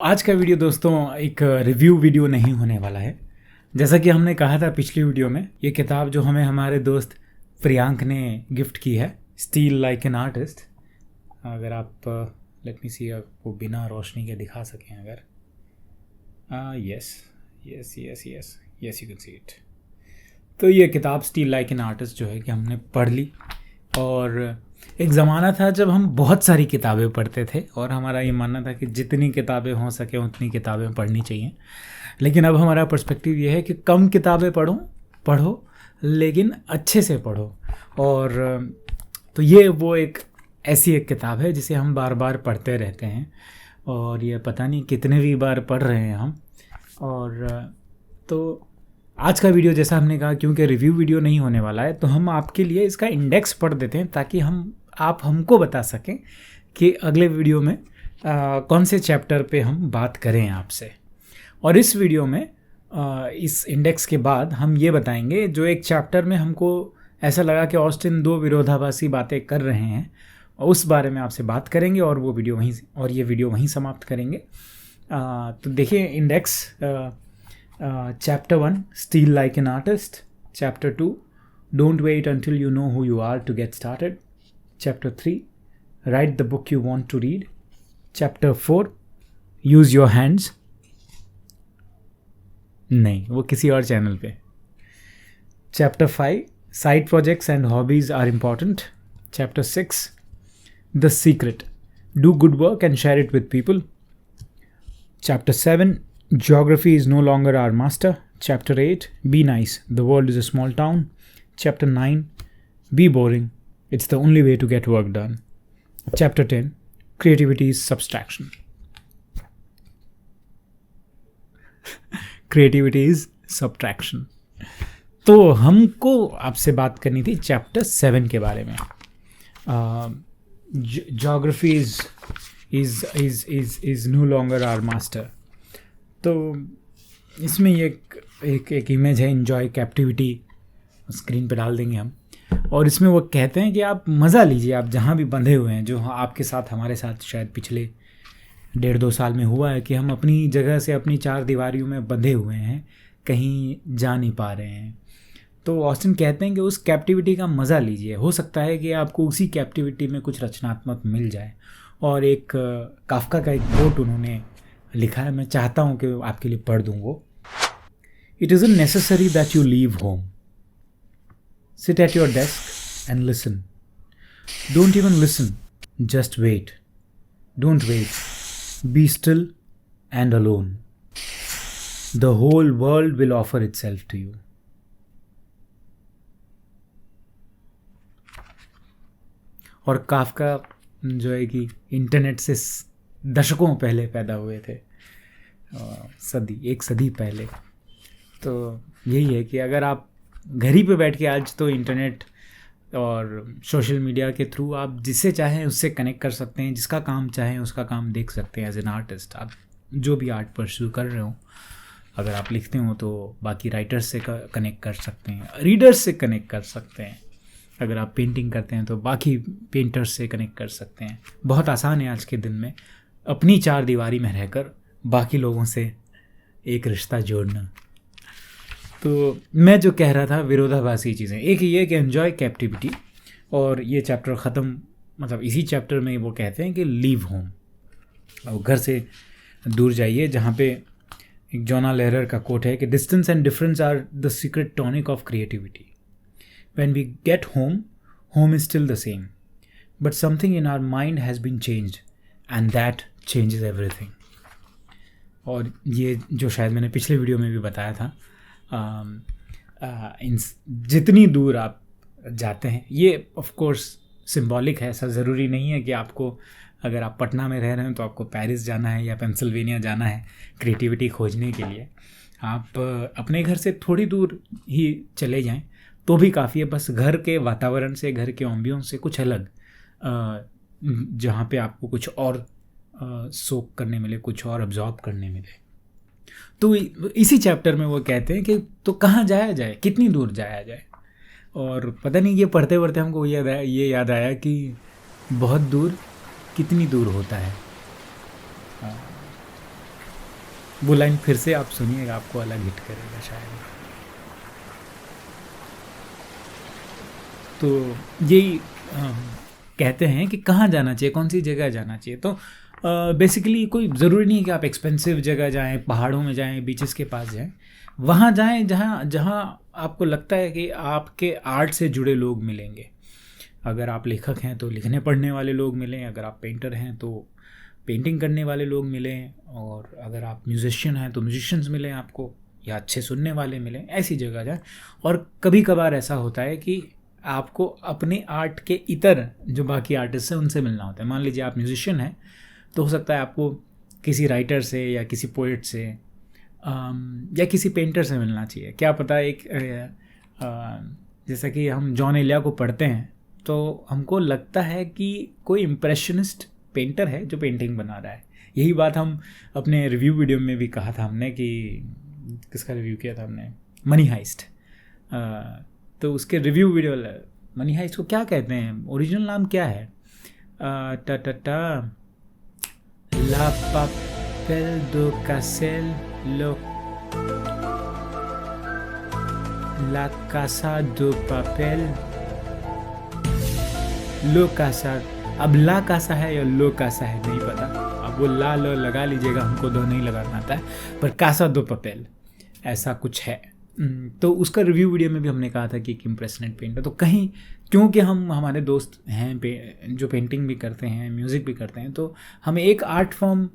आज का वीडियो दोस्तों एक रिव्यू वीडियो नहीं होने वाला है। जैसा कि हमने कहा था पिछली वीडियो में, ये किताब जो हमें हमारे दोस्त प्रियांक ने गिफ्ट की है, स्टील लाइक एन आर्टिस्ट। अगर आप लेट मी सी आपको बिना रोशनी के दिखा सकें अगर, yes yes yes yes yes you can see it. तो ये किताब स्टील लाइक एन आर्टिस्ट जो है कि हमने पढ़ ली। और एक ज़माना था जब हम बहुत सारी किताबें पढ़ते थे और हमारा ये मानना था कि जितनी किताबें हो सके उतनी किताबें पढ़नी चाहिए। लेकिन अब हमारा पर्सपेक्टिव ये है कि कम किताबें पढ़ो लेकिन अच्छे से पढ़ो। और तो ये वो एक ऐसी एक किताब है जिसे हम बार बार पढ़ते रहते हैं और ये पता नहीं कितने भी बार पढ़ रहे हैं हम। और तो आज का वीडियो, जैसा हमने कहा, क्योंकि रिव्यू वीडियो नहीं होने वाला है, तो हम आपके लिए इसका इंडेक्स पढ़ देते हैं ताकि आप हमको बता सकें कि अगले वीडियो में कौन से चैप्टर पे हम बात करें आपसे। और इस वीडियो में इस इंडेक्स के बाद हम ये बताएंगे जो एक चैप्टर में हमको ऐसा लगा कि ऑस्टिन दो विरोधाभासी बातें कर रहे हैं, उस बारे में आपसे बात करेंगे और ये वीडियो वहीं समाप्त करेंगे। तो देखिए index, Chapter 1, Steal Like an Artist. Chapter 2, Don't Wait Until You Know Who You Are to Get Started. Chapter 3, Write the Book You Want to Read. Chapter 4, Use Your Hands. नहीं, वो किसी और channel पे। Chapter 5, Side Projects and Hobbies Are Important. Chapter 6, The Secret. Do good work and share it with people. Chapter 7, Geography is no longer our master. Chapter 8, Be nice. The world is a small town. Chapter 9, Be boring. It's the only way to get work done. Chapter 10, Creativity is subtraction. Creativity is subtraction. तो हमको आपसे बात करनी थी chapter 7 के बारे में। Geography is no longer our master. तो इसमें एक इमेज है, एंजॉय कैप्टिविटी, स्क्रीन पे डाल देंगे हम। और इसमें वो कहते हैं कि आप मज़ा लीजिए, आप जहाँ भी बंधे हुए हैं, जो आपके साथ हमारे साथ शायद पिछले 1.5-2 साल में हुआ है कि हम अपनी जगह से अपनी 4 दीवारियों में बंधे हुए हैं, कहीं जा नहीं पा रहे हैं। तो ऑस्टिन कहते हैं कि उस कैप्टिविटी का मज़ा लीजिए। हो सकता है कि आपको उसी कैप्टिविटी में कुछ रचनात्मक मिल जाए। और एक काफ्का का एक कोट उन्होंने लिखा है, मैं चाहता हूँ कि आपके लिए पढ़ दूँ वो। It is necessary that you leave home, sit at your desk and listen, don't even listen, just wait, don't wait, be still and alone, the whole world will offer itself to you. और Kafka जो है कि internet से दशकों पहले पैदा हुए थे, एक सदी पहले। तो यही है कि अगर आप घर ही पे बैठ के, आज तो इंटरनेट और सोशल मीडिया के थ्रू आप जिससे चाहें उससे कनेक्ट कर सकते हैं, जिसका काम चाहें उसका काम देख सकते हैं। एज एन आर्टिस्ट आप जो भी आर्ट परस्यू कर रहे हो, अगर आप लिखते हो तो बाकी राइटर्स से कनेक्ट कर सकते हैं, रीडर्स से कनेक्ट कर सकते हैं। अगर आप पेंटिंग करते हैं तो बाकी पेंटर्स से कनेक्ट कर सकते हैं। बहुत आसान है आज के दिन में अपनी 4 दीवारी में रहकर बाकी लोगों से एक रिश्ता जोड़ना। तो मैं जो कह रहा था, विरोधाभासी चीज़ें, एक ये कि एन्जॉय कैप्टिविटी। और ये चैप्टर ख़त्म, मतलब इसी चैप्टर में वो कहते हैं कि लीव होम, और घर से दूर जाइए। जहाँ पे एक जॉना लेहरर का कोट है कि distance and difference are the secret tonic of creativity. When we get home, home is still the same, but something in our mind has been changed and that changes everything. और ये जो शायद मैंने पिछले video में भी बताया था, जितनी दूर आप जाते हैं, ये ऑफ कोर्स सिंबॉलिक है। ऐसा ज़रूरी नहीं है कि आपको, अगर आप पटना में रह रहे हैं तो आपको पेरिस जाना है या पेंसिल्वेनिया जाना है क्रिएटिविटी खोजने के लिए। आप अपने घर से थोड़ी दूर ही चले जाएं तो भी काफ़ी है। बस घर के वातावरण से, घर के एम्बियंस से कुछ अलग, जहाँ पे आपको कुछ और सोक करने मिले, कुछ और अब्जॉर्ब करने मिले। तो इसी चैप्टर में वो कहते हैं कि तो कहाँ जाया जाए, कितनी दूर जाया जाए। और पता नहीं, ये पढ़ते पढ़ते हमको ये याद आया कि बहुत दूर कितनी दूर होता है। वो लाइन फिर से आप सुनिएगा, आपको अलग हिट करेगा शायद। तो यही कहते हैं कि कहाँ जाना चाहिए, कौन सी जगह जाना चाहिए। तो बेसिकली कोई ज़रूरी नहीं है कि आप एक्सपेंसिव जगह जाएं, पहाड़ों में जाएं, बीचेस के पास जाएं। वहाँ जाएं जहाँ जहाँ आपको लगता है कि आपके आर्ट से जुड़े लोग मिलेंगे। अगर आप लेखक हैं तो लिखने पढ़ने वाले लोग मिलें, अगर आप पेंटर हैं तो पेंटिंग करने वाले लोग मिलें, और अगर आप म्यूजिशियन हैं तो म्यूजिशियंस मिलें आपको, या अच्छे सुनने वाले मिलें। ऐसी जगह जाएं। और कभी कभार ऐसा होता है कि आपको अपने आर्ट के इतर जो बाकी आर्टिस्ट हैं उनसे मिलना होता है। मान लीजिए आप म्यूजिशियन हैं तो हो सकता है आपको किसी राइटर से या किसी पोइट से या किसी पेंटर से मिलना चाहिए। क्या पता, एक जैसा कि हम जॉन एलिया को पढ़ते हैं तो हमको लगता है कि कोई इम्प्रेशनिस्ट पेंटर है जो पेंटिंग बना रहा है। यही बात हम अपने रिव्यू वीडियो में भी कहा था हमने, कि किसका रिव्यू किया था हमने, मनी हाइस्ट। तो उसके रिव्यू वीडियो, मनी हाइस्ट को क्या कहते हैं, ओरिजिनल नाम क्या है, ला पापेल दो कासेल लो ला कासा दो पापेल लो कासा। अब ला कासा है या लो कासा है नहीं पता, अब वो ला लो लगा लीजिएगा, हमको दो नहीं लगाना आता है, पर कासा दो पपेल ऐसा कुछ है। तो उसका रिव्यू वीडियो में भी हमने कहा था कि एक इम्प्रेशनेंट पेंटर। तो कहीं क्योंकि हम हमारे दोस्त हैं जो पेंटिंग भी करते हैं, म्यूज़िक भी करते हैं, तो हमें एक आर्ट फॉर्म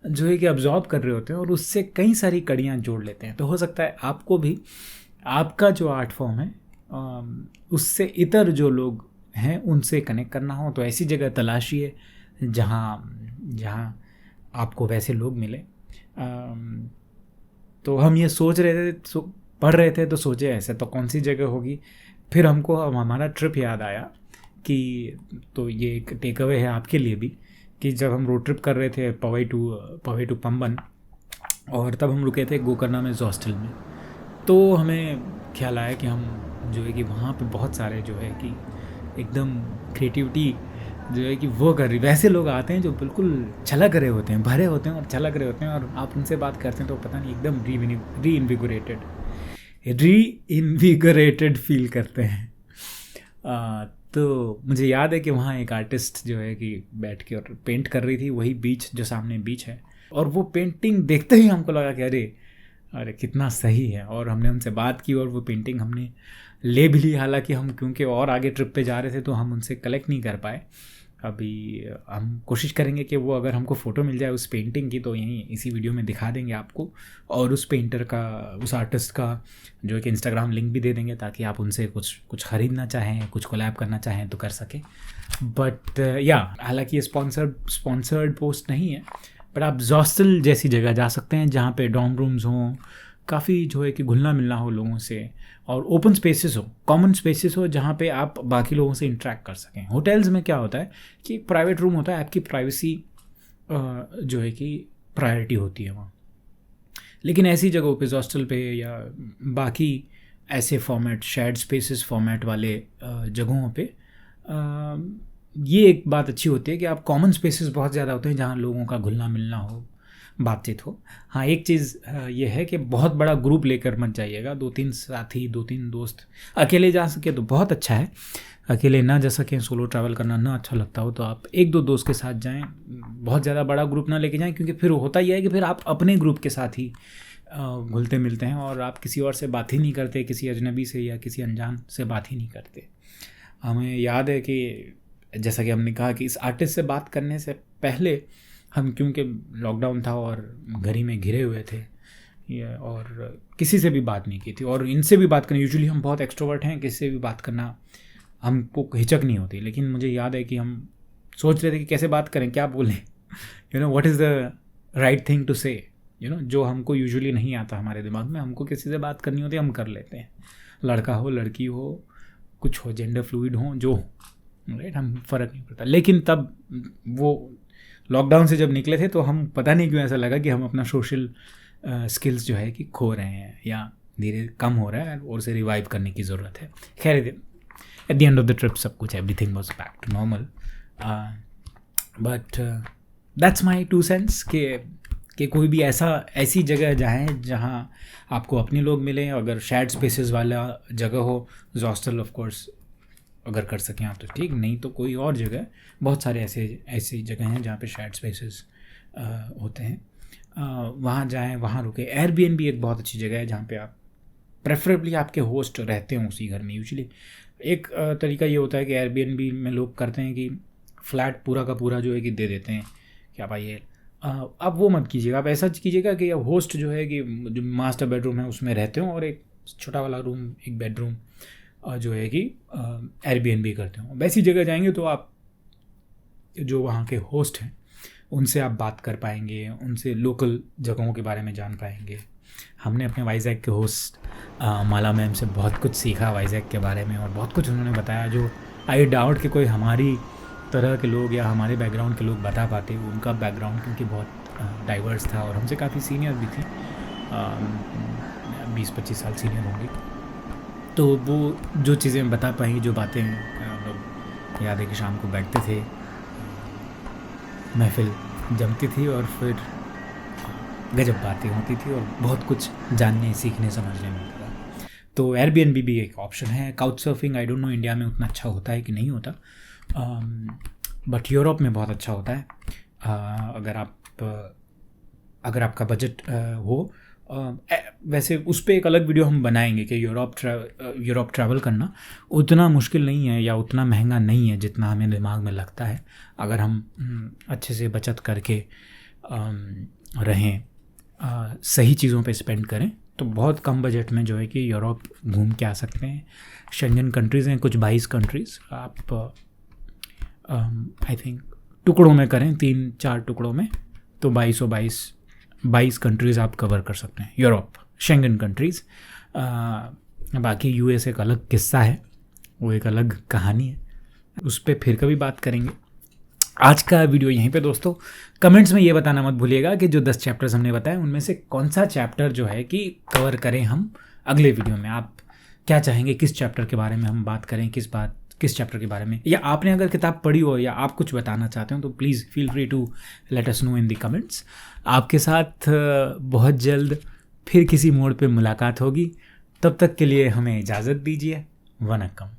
जो है कि अब्जॉर्ब कर रहे होते हैं और उससे कई सारी कड़ियाँ जोड़ लेते हैं। तो हो सकता है आपको भी आपका जो आर्ट फॉर्म है उससे इतर जो लोग हैं उनसे कनेक्ट करना हो, तो ऐसी जगह तलाशिए जहाँ आपको वैसे लोग मिले। तो हम ये सोच रहे थे, पढ़ रहे थे तो सोचे ऐसे तो कौन सी जगह होगी। फिर हमको हमारा ट्रिप याद आया कि, तो ये एक टेक अवे है आपके लिए भी, कि जब हम रोड ट्रिप कर रहे थे पवई टू पंबन, और तब हम रुके थे गोकर्णा में हॉस्टल में, तो हमें ख्याल आया कि हम जो है कि वहाँ पे बहुत सारे जो है कि एकदम क्रिएटिविटी जो है कि वो कर रही, वैसे लोग आते हैं जो बिल्कुल छलक रहे होते हैं, भरे होते हैं और छलक रहे होते हैं, और आप उनसे बात करते हैं तो पता नहीं एकदम रीइन्विगोरेटेड फील करते हैं। तो मुझे याद है कि वहाँ एक आर्टिस्ट जो है कि बैठ के और पेंट कर रही थी, वही बीच जो सामने बीच है, और वो पेंटिंग देखते ही हमको लगा कि अरे कितना सही है। और हमने उनसे बात की और वो पेंटिंग हमने ले भी ली। हालांकि हम क्योंकि और आगे ट्रिप पे जा रहे थे तो हम उनसे कलेक्ट नहीं कर पाए। अभी हम कोशिश करेंगे कि वो अगर हमको फ़ोटो मिल जाए उस पेंटिंग की तो यहीं इसी वीडियो में दिखा देंगे आपको, और उस पेंटर का, उस आर्टिस्ट का जो एक इंस्टाग्राम लिंक भी दे देंगे, ताकि आप उनसे कुछ ख़रीदना चाहें, कुछ कोलैब करना चाहें तो कर सकें। बट या हालांकि ये स्पॉन्सर्ड पोस्ट नहीं है, बट आप हॉस्टल जैसी जगह जा सकते हैं जहाँ पे डॉर्म रूम्स हों, काफ़ी जो है कि घुलना मिलना हो लोगों से, और ओपन स्पेसेस हो, कॉमन स्पेसेस हो जहाँ पे आप बाकी लोगों से इंटरेक्ट कर सकें। होटल्स में क्या होता है कि प्राइवेट रूम होता है, आपकी प्राइवेसी जो है कि प्रायोरिटी होती है वहाँ। लेकिन ऐसी जगहों पे, हॉस्टल पे या बाकी ऐसे फॉर्मेट, शेयर्ड स्पेसेस फॉर्मेट वाले जगहों पे ये एक बात अच्छी होती है कि आप कॉमन स्पेसेस बहुत ज़्यादा होते हैं जहाँ लोगों का घुलना मिलना हो, बातचीत हो। हाँ, एक चीज़ ये है कि बहुत बड़ा ग्रुप लेकर मत जाइएगा, 2-3 साथी, 2-3 दोस्त। अकेले जा सके तो बहुत अच्छा है, अकेले ना जा सकें, सोलो ट्रैवल करना ना अच्छा लगता हो तो आप 1-2 दोस्त के साथ जाएं। बहुत ज़्यादा बड़ा ग्रुप ना लेके जाएं, क्योंकि फिर होता ही है कि फिर आप अपने ग्रुप के साथ ही घुलते मिलते हैं और आप किसी और से बात ही नहीं करते, किसी अजनबी से या किसी अनजान से बात ही नहीं करते। हमें याद है कि जैसा कि हमने कहा कि इस आर्टिस्ट से बात करने से पहले हम, क्योंकि लॉकडाउन था और घर ही में घिरे हुए थे और किसी से भी बात नहीं की थी, और इनसे भी बात करना, यूजुअली हम बहुत एक्सट्रोवर्ट हैं, किसी से भी बात करना हमको हिचक नहीं होती। लेकिन मुझे याद है कि हम सोच रहे थे कि कैसे बात करें, क्या बोलें, what is the right thing to say, जो हमको यूजुअली नहीं आता हमारे दिमाग में। हमको किसी से बात करनी होती है, हम कर लेते हैं, लड़का हो, लड़की हो, कुछ हो, जेंडर फ्लूइड हो, जो राइट, हम फ़र्क नहीं पड़ता। लेकिन तब वो लॉकडाउन से जब निकले थे तो हम, पता नहीं क्यों ऐसा लगा कि हम अपना सोशल स्किल्स जो है कि खो रहे हैं या धीरे कम हो रहा है, और उसे रिवाइव करने की ज़रूरत है। खैर, at the end of the trip सब कुछ, everything was back to normal. But that's my 2 cents कि कि कोई भी ऐसी जगह जाएं जहां आपको अपने लोग मिलें, अगर शेयर्ड स्पेसेस वाला जगह हो, हॉस्टल ऑफ कोर्स अगर कर सकें आप तो ठीक, नहीं तो कोई और जगह, बहुत सारे ऐसी जगह हैं जहाँ पे शेयर्ड स्पेसेस होते हैं, वहाँ जाएं, वहाँ रुके। एयरबीएनबी एक बहुत अच्छी जगह है जहाँ पे आप प्रेफरेबली आपके होस्ट रहते हैं उसी घर में। यूजुअली एक तरीका ये होता है कि एयरबीएनबी में लोग करते हैं कि फ्लैट पूरा का पूरा जो है कि दे देते हैं कि आप आइए। अब वो मत कीजिएगा, आप ऐसा कीजिएगा कि होस्ट जो है कि जो मास्टर बेडरूम है उसमें रहते हो और एक छोटा वाला रूम, एक बेडरूम जो है कि एयरबीएनबी करते हो। वैसी जगह जाएंगे तो आप जो वहाँ के होस्ट हैं उनसे आप बात कर पाएंगे, उनसे लोकल जगहों के बारे में जान पाएंगे। हमने अपने वाइजैक के होस्ट माला मैम से बहुत कुछ सीखा वाइजैक के बारे में, और बहुत कुछ उन्होंने बताया जो आई डाउट कि कोई हमारी तरह के लोग या हमारे बैकग्राउंड के लोग बता पाते। उनका बैकग्राउंड क्योंकि बहुत डाइवर्स था और हमसे काफ़ी सीनियर भी थी, 20-25 साल सीनियर होंगी। तो वो जो चीज़ें बता पाई, जो बातें हम लोग याद है कि शाम को बैठते थे, महफिल जमती थी और फिर गजब बातें होती थी और बहुत कुछ जानने, सीखने, समझने मिलता था। तो एयरबीएनबी भी एक ऑप्शन है। Couch surfing I don't know India में उतना अच्छा होता है कि नहीं होता, बट यूरोप में बहुत अच्छा होता है। अगर आपका बजट हो, वैसे उस पर एक अलग वीडियो हम बनाएंगे कि यूरोप ट्रैवल करना उतना मुश्किल नहीं है या उतना महंगा नहीं है जितना हमें दिमाग में लगता है। अगर हम अच्छे से बचत करके रहें, सही चीज़ों पे स्पेंड करें, तो बहुत कम बजट में जो है कि यूरोप घूम के आ सकते हैं। शेंगन कंट्रीज़ हैं कुछ 22 कंट्रीज़, आप आई थिंक टुकड़ों में करें, 3-4 टुकड़ों में, तो 22 कंट्रीज़ आप कवर कर सकते हैं, यूरोप, शेंगन कंट्रीज़। बाकी यूएस एक अलग किस्सा है, वो एक अलग कहानी है, उस पर फिर कभी बात करेंगे। आज का वीडियो यहीं पे दोस्तों। कमेंट्स में ये बताना मत भूलिएगा कि जो 10 चैप्टर्स हमने बताए उनमें से कौन सा चैप्टर जो है कि कवर करें हम अगले वीडियो में। आप क्या चाहेंगे, किस चैप्टर के बारे में हम बात करें, किस चैप्टर के बारे में, या आपने अगर किताब पढ़ी हो या आप कुछ बताना चाहते हो तो please feel free to let us know in the comments. आपके साथ बहुत जल्द फिर किसी मोड़ पे मुलाकात होगी, तब तक के लिए हमें इजाज़त दीजिए। वनक्कम।